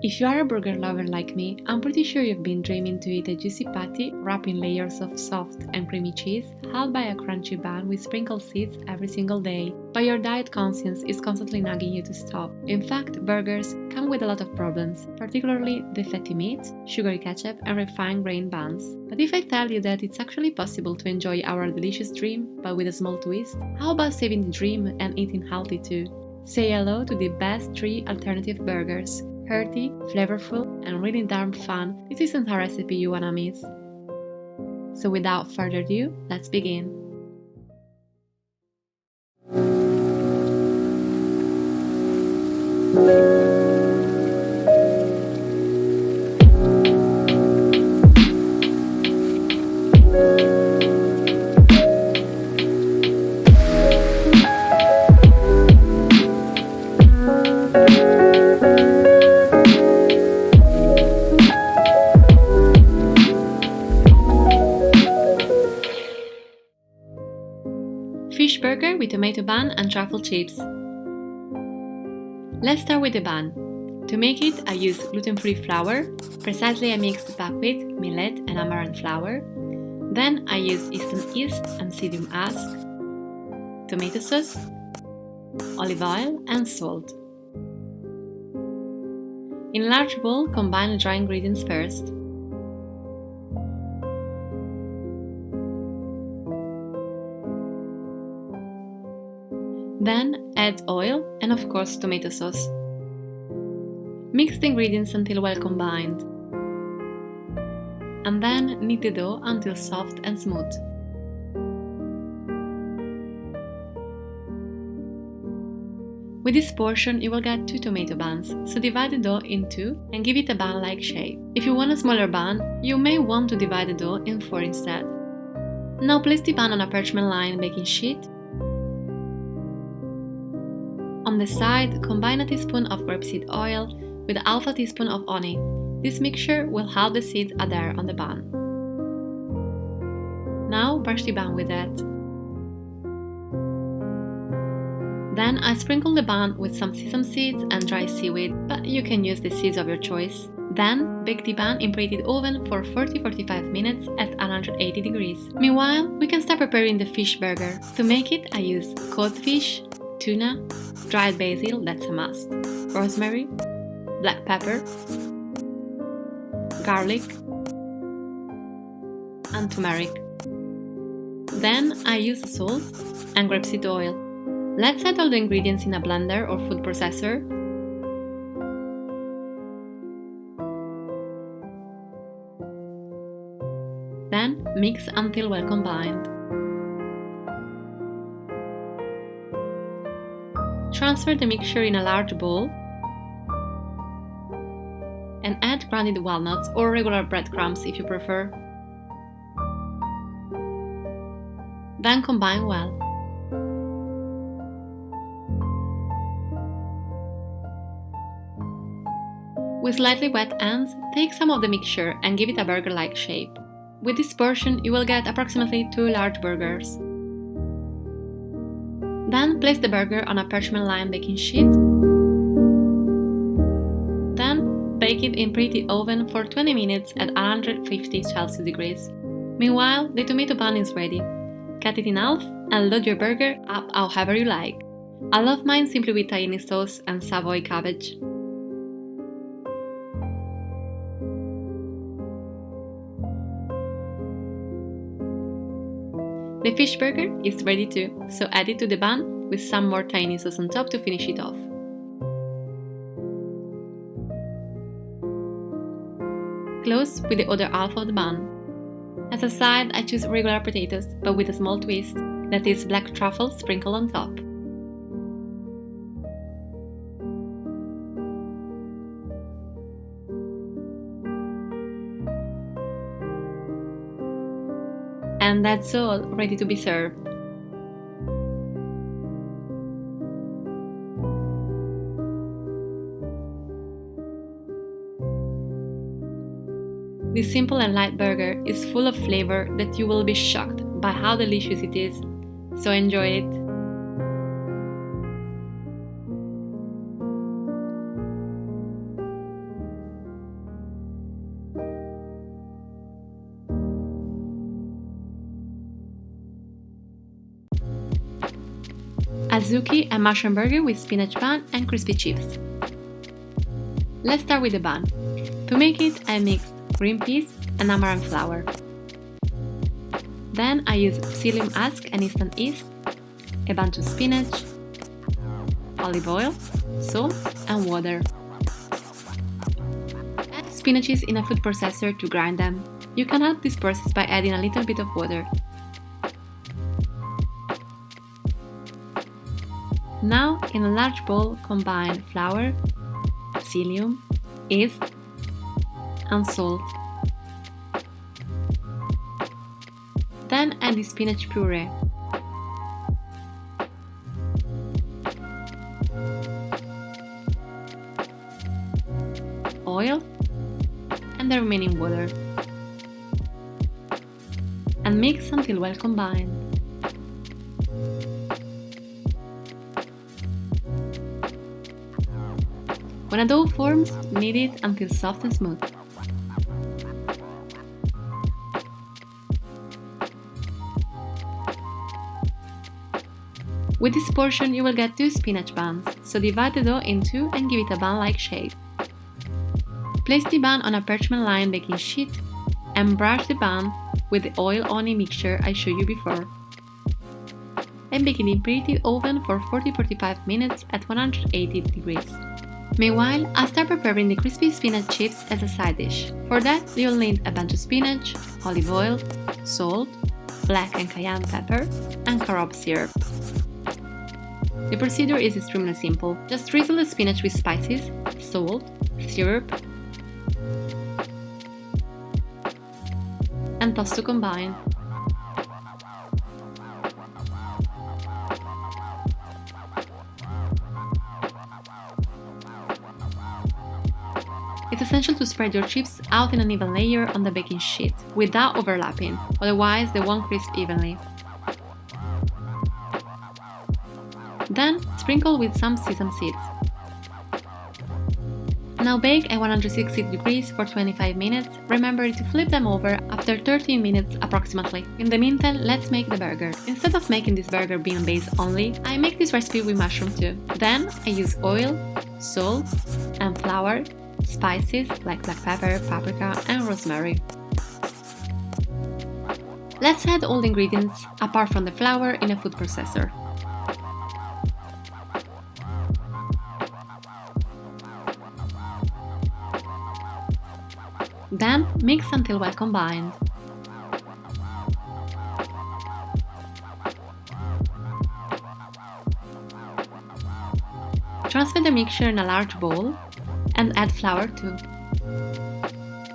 If you are a burger lover like me, I'm pretty sure you've been dreaming to eat a juicy patty wrapped in layers of soft and creamy cheese, held by a crunchy bun with sprinkled seeds every single day. But your diet conscience is constantly nagging you to stop. In fact, burgers come with a lot of problems, particularly the fatty meat, sugary ketchup, and refined grain buns. But if I tell you that it's actually possible to enjoy our delicious dream, but with a small twist, how about saving the dream and eating healthy too? Say hello to the best 3 alternative burgers. Hearty, flavorful, and really darn fun. This isn't a recipe you wanna miss. So without further ado, let's begin. Fish burger with tomato bun and truffle chips. Let's start with the bun. To make it, I use gluten-free flour, precisely I mixed buckwheat, millet and amaranth flour. Then I use instant yeast and psyllium husk, tomato sauce, olive oil and salt. In a large bowl, combine the dry ingredients first. Then add oil and of course tomato sauce. Mix the ingredients until well combined. And then knead the dough until soft and smooth. With this portion you will get 2 tomato buns, so divide the dough in 2 and give it a bun-like shape. If you want a smaller bun, you may want to divide the dough in 4 instead. Now place the bun on a parchment-lined baking sheet. On the side, combine a teaspoon of grapeseed oil with half a teaspoon of honey. This mixture will help the seeds adhere on the bun. Now brush the bun with that. Then I sprinkle the bun with some sesame seeds and dry seaweed, but you can use the seeds of your choice. Then bake the bun in preheated oven for 40-45 minutes at 180 degrees. Meanwhile, we can start preparing the fish burger. To make it, I use cold fish, tuna, dried basil, that's a must, rosemary, black pepper, garlic, and turmeric. Then I use salt and grapeseed oil. Let's add all the ingredients in a blender or food processor. Then mix until well combined. Transfer the mixture in a large bowl and add grounded walnuts or regular breadcrumbs if you prefer. Then combine well. With slightly wet hands, take some of the mixture and give it a burger-like shape. With this portion, you will get approximately 2 large burgers. Then place the burger on a parchment-lined baking sheet. Then bake it in preheated oven for 20 minutes at 150 Celsius degrees. Meanwhile, the tomato bun is ready. Cut it in half and load your burger up however you like. I love mine simply with tahini sauce and Savoy cabbage. The fish burger is ready too, so add it to the bun with some more tahini sauce on top to finish it off. Close with the other half of the bun. As a side, I choose regular potatoes, but with a small twist, that is black truffle sprinkled on top. And that's all, ready to be served. This simple and light burger is full of flavor that you will be shocked by how delicious it is, so enjoy it! Azuki and mushroom burger with spinach bun and crispy chips. Let's start with the bun. To make it, I mixed green peas and amaranth flour. Then I used psyllium husk and instant yeast, a bunch of spinach, olive oil, salt and water. Add spinaches in a food processor to grind them. You can help this process by adding a little bit of water. Now, in a large bowl, combine flour, psyllium, yeast, and salt. Then add the spinach puree. Oil and the remaining water. And mix until well combined. When a dough forms, knead it until soft and smooth. With this portion you will get 2 spinach buns, so divide the dough in 2 and give it a bun-like shape. Place the bun on a parchment-lined baking sheet and brush the bun with the oil-honey mixture I showed you before. And bake it in preheated oven for 40-45 minutes at 180 degrees. Meanwhile, I'll start preparing the crispy spinach chips as a side dish. For that, you'll need a bunch of spinach, olive oil, salt, black and cayenne pepper, and carob syrup. The procedure is extremely simple. Just drizzle the spinach with spices, salt, syrup, and toss to combine. It's essential to spread your chips out in an even layer on the baking sheet, without overlapping, otherwise they won't crisp evenly. Then, sprinkle with some sesame seeds. Now bake at 160 degrees for 25 minutes, remember to flip them over after 13 minutes approximately. In the meantime, let's make the burger. Instead of making this burger bean based only, I make this recipe with mushroom too. Then, I use oil, salt, and flour, spices like black pepper, paprika, and rosemary. Let's add all the ingredients, apart from the flour, in a food processor. Then, mix until well combined. Transfer the mixture in a large bowl and add flour too.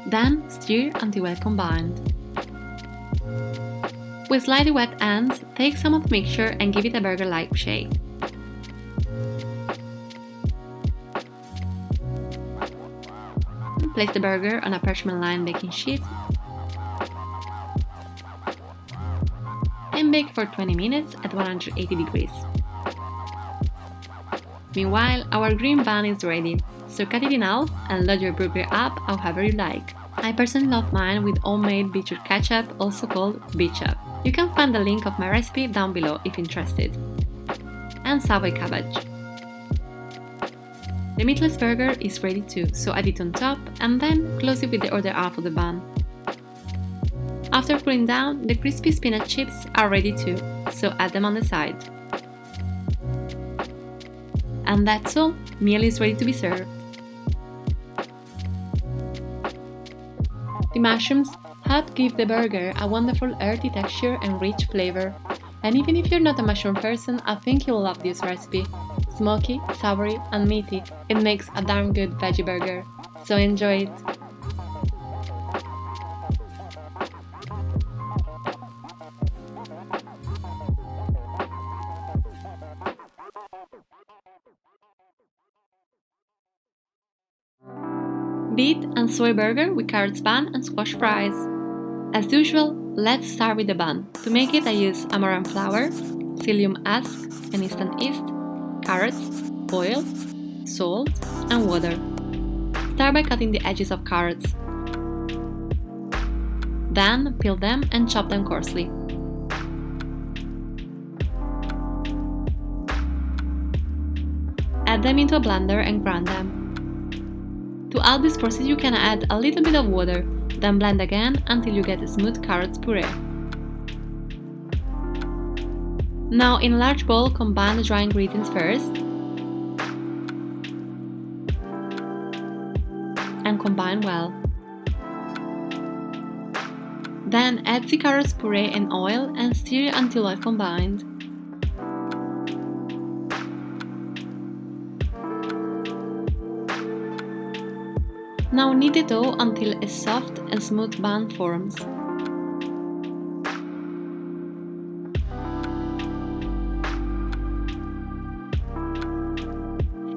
Then, stir until well combined. With slightly wet hands, take some of the mixture and give it a burger-like shape. Place the burger on a parchment-lined baking sheet and bake for 20 minutes at 180 degrees. Meanwhile, our green bun is ready, so cut it in half and load your burger up however you like. I personally love mine with homemade beetroot ketchup, also called Beet. You can find the link of my recipe down below if interested. And savoy cabbage. The meatless burger is ready too, so add it on top and then close it with the other half of the bun. After cooling down, the crispy spinach chips are ready too, so add them on the side. And that's all, meal is ready to be served. The mushrooms help give the burger a wonderful earthy texture and rich flavor. And even if you're not a mushroom person, I think you'll love this recipe. Smoky, savory and meaty, it makes a darn good veggie burger. So enjoy it! Beet and soy burger with carrots bun and squash fries. As usual, let's start with the bun. To make it, I use amaranth flour, psyllium husk and instant yeast, carrots, oil, salt and water. Start by cutting the edges of carrots. Then peel them and chop them coarsely. Add them into a blender and grind them. To help this process you can add a little bit of water, then blend again until you get a smooth carrot puree. Now in a large bowl combine the dry ingredients first and combine well. Then add the carrot puree and oil and stir until well combined. Now knead the dough until a soft and smooth band forms.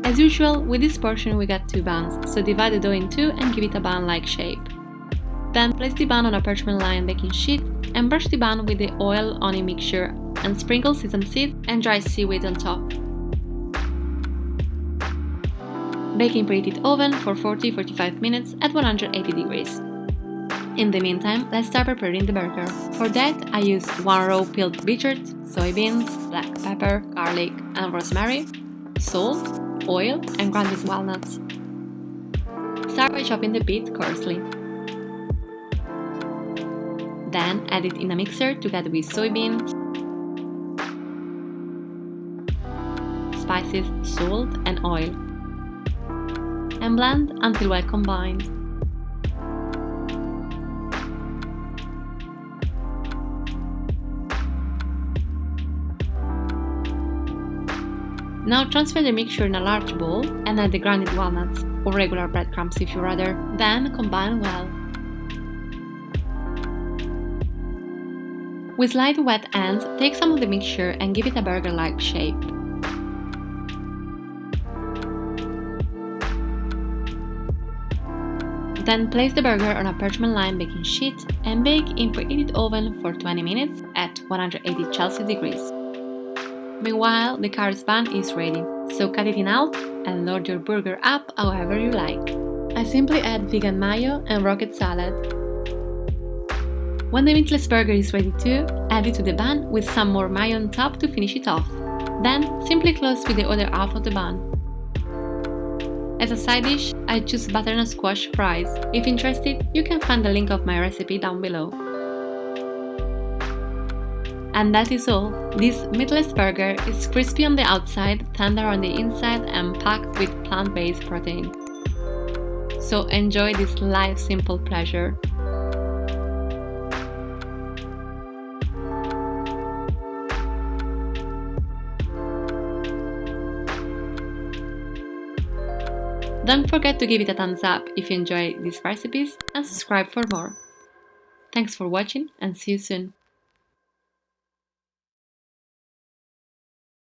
As usual, with this portion we got 2 buns, so divide the dough in 2 and give it a bun-like shape. Then place the bun on a parchment lined baking sheet and brush the bun with the oil on a mixture and sprinkle sesame seeds and dry seaweed on top. Bake in preheated oven for 40-45 minutes at 180 degrees. In the meantime, let's start preparing the burger. For that, I use 1 row peeled beetroot, soybeans, black pepper, garlic and rosemary, salt, oil and grounded walnuts. Start by chopping the beet coarsely. Then add it in a mixer together with soybeans, spices, salt and oil. And blend until well combined. Now transfer the mixture in a large bowl and add the grounded walnuts, or regular breadcrumbs if you rather, then combine well. With slightly wet hands, take some of the mixture and give it a burger-like shape. Then place the burger on a parchment-lined baking sheet and bake in preheated oven for 20 minutes at 180 Celsius degrees. Meanwhile, the carrot bun is ready, so cut it in half and load your burger up however you like. I simply add vegan mayo and rocket salad. When the meatless burger is ready too, add it to the bun with some more mayo on top to finish it off. Then simply close with the other half of the bun. As a side dish, I choose butternut squash fries. If interested, you can find the link of my recipe down below. And that is all. This meatless burger is crispy on the outside, tender on the inside and packed with plant-based protein. So enjoy this light, simple pleasure. Don't forget to give it a thumbs up if you enjoy these recipes and subscribe for more. Thanks for watching and see you soon.